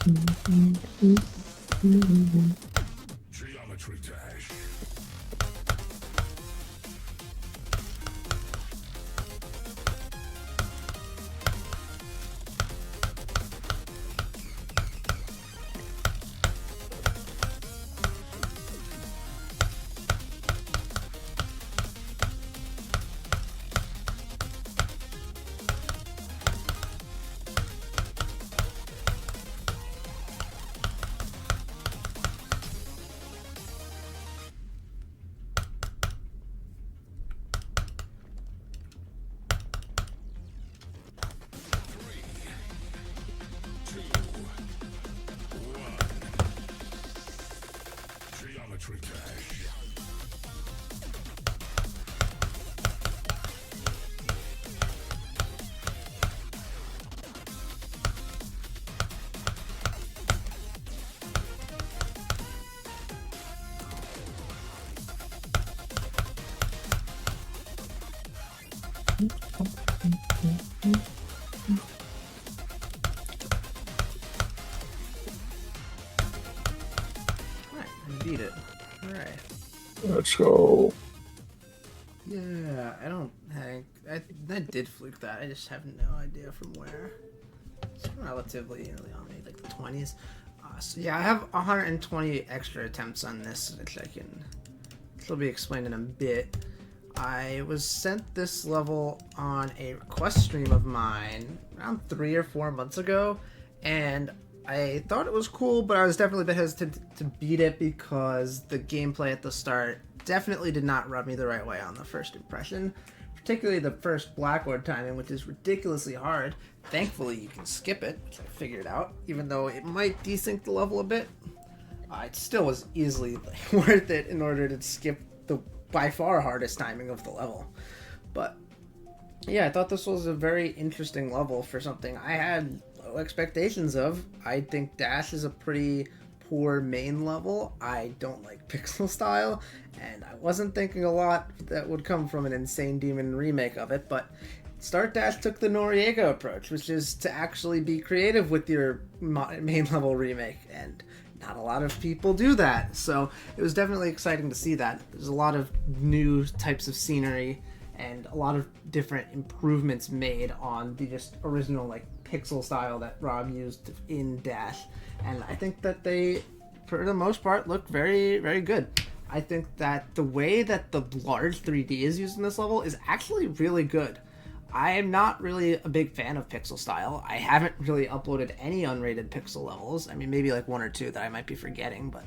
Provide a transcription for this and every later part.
Geometry dash. Geometry dash. Alright, I beat it. Alright. Let's go. Yeah, I don't think... I did fluke that. I just have no idea from where. It's relatively early on me, like the 20s. So yeah, I have 120 extra attempts on this, which I can... It'll be explained in a bit. I was sent this level on a request stream of mine around 3 or 4 months ago, and I thought it was cool, but I was definitely a bit hesitant to beat it because the gameplay at the start definitely did not rub me the right way on the first impression, particularly the first Blackwood timing, which is ridiculously hard. Thankfully, you can skip it, which I figured out, even though it might desync the level a bit. It still was easily worth it in order to skip the by far hardest timing of the level. But yeah, I thought this was a very interesting level for something I had low expectations of. I think Dash is a pretty poor main level. I don't like pixel style, and I wasn't thinking a lot that would come from an Insane Demon remake of it, but StartDash took the Noriega approach, which is to actually be creative with your main level remake, and not a lot of people do that, so it was definitely exciting to see that. There's a lot of new types of scenery and a lot of different improvements made on the just original like pixel style that Rob used in Dash, and I think that they, for the most part, look very, very good. I think that the way that the large 3D is used in this level is actually really good. I am not really a big fan of pixel style. I haven't really uploaded any unrated pixel levels. I mean, maybe like 1 or 2 that I might be forgetting, but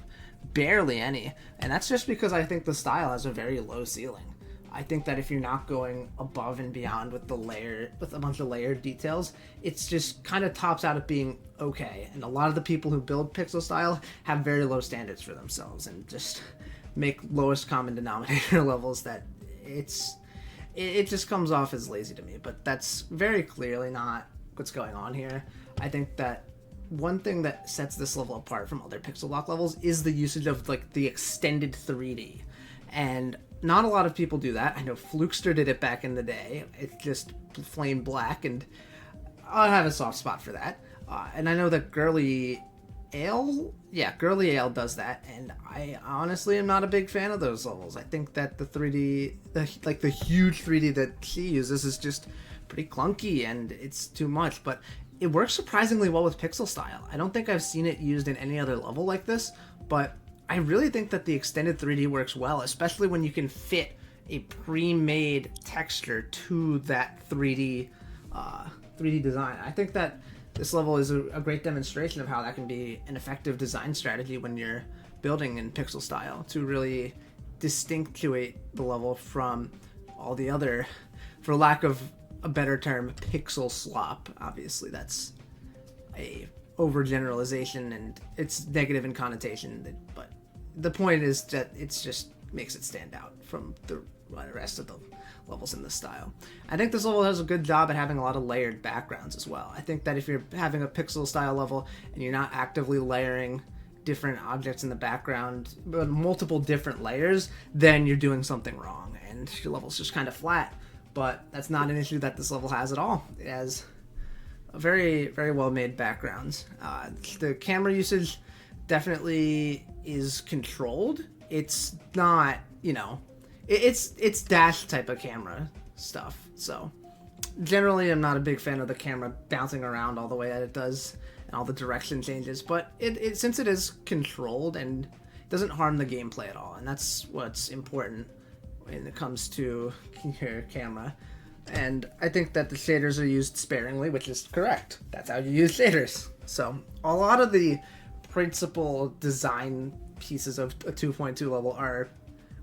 barely any. And that's just because I think the style has a very low ceiling. I think that if you're not going above and beyond with with a bunch of layered details, it's just kind of tops out at being okay. And a lot of the people who build pixel style have very low standards for themselves and just make lowest common denominator levels that it just comes off as lazy to me, but that's very clearly not what's going on here. I think that one thing that sets this level apart from other pixel lock levels is the usage of like the extended 3D, and not a lot of people do that. I know Flukester did it back in the day. It's just plain black, and I have a soft spot for that. And I know that Girly Ale does that, and I honestly am not a big fan of those levels. I think that the 3D, the huge 3D that she uses is just pretty clunky, and it's too much, but it works surprisingly well with pixel style. I don't think I've seen it used in any other level like this, but I really think that the extended 3D works well, especially when you can fit a pre-made texture to that 3D design. I think that this level is a great demonstration of how that can be an effective design strategy when you're building in pixel style to really distinctuate the level from all the other, for lack of a better term, pixel slop. Obviously, that's a overgeneralization and it's negative in connotation, but the point is that it's just makes it stand out from the rest of the levels in this style. I think this level does a good job at having a lot of layered backgrounds as well. I think that if you're having a pixel style level and you're not actively layering different objects in the background, but multiple different layers, then you're doing something wrong and your level's just kind of flat. But that's not an issue that this level has at all. It has very, very well made backgrounds. The camera usage definitely is controlled. It's not, it's dash type of camera stuff. So generally, I'm not a big fan of the camera bouncing around all the way that it does and all the direction changes. But it since it is controlled and it doesn't harm the gameplay at all, and that's what's important when it comes to your camera. And I think that the shaders are used sparingly, which is correct. That's how you use shaders. So a lot of the principal design pieces of a 2.2 level are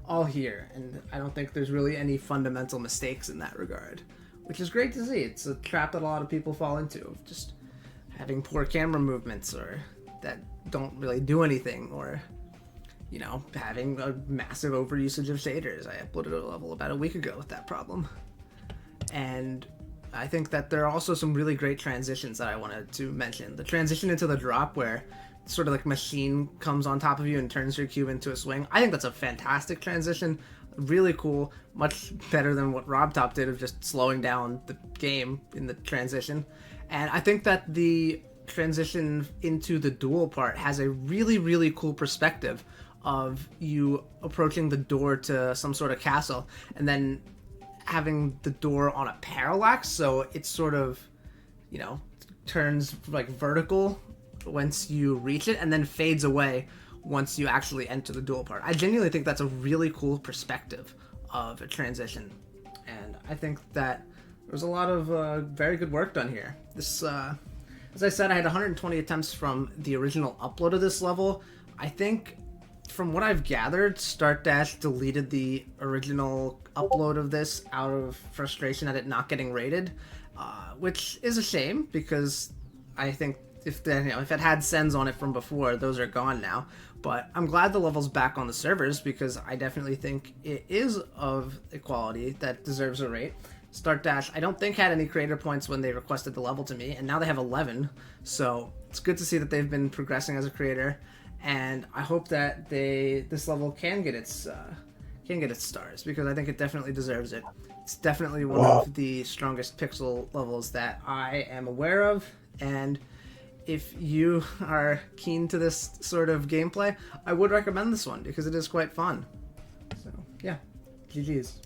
all here, and I don't think there's really any fundamental mistakes in that regard, which is great to see. It's a trap that a lot of people fall into, of just having poor camera movements or that don't really do anything, or having a massive overusage of shaders. I uploaded a level about a week ago with that problem. And I think that there are also some really great transitions that I wanted to mention. The transition into the drop, where sort of like machine comes on top of you and turns your cube into a swing. I think that's a fantastic transition. Really cool. Much better than what RobTop did of just slowing down the game in the transition. And I think that the transition into the duel part has a really, really cool perspective of you approaching the door to some sort of castle and then having the door on a parallax, so it sort of, turns like vertical once you reach it and then fades away once you actually enter the duel part. I genuinely think that's a really cool perspective of a transition, and I think that there's a lot of very good work done here. This, as I said, I had 120 attempts from the original upload of this level. I think, from what I've gathered, StartDash deleted the original upload of this out of frustration at it not getting rated, which is a shame, because I think if it had sends on it from before, those are gone now. But I'm glad the level's back on the servers, because I definitely think it is of a quality that deserves a rate. StartDash, I don't think, had any creator points when they requested the level to me, and now they have 11, so it's good to see that they've been progressing as a creator. And I hope that this level can get its stars, because I think it definitely deserves it. It's definitely one of the strongest pixel levels that I am aware of, and if you are keen to this sort of gameplay, I would recommend this one, because it is quite fun. So yeah, GG's.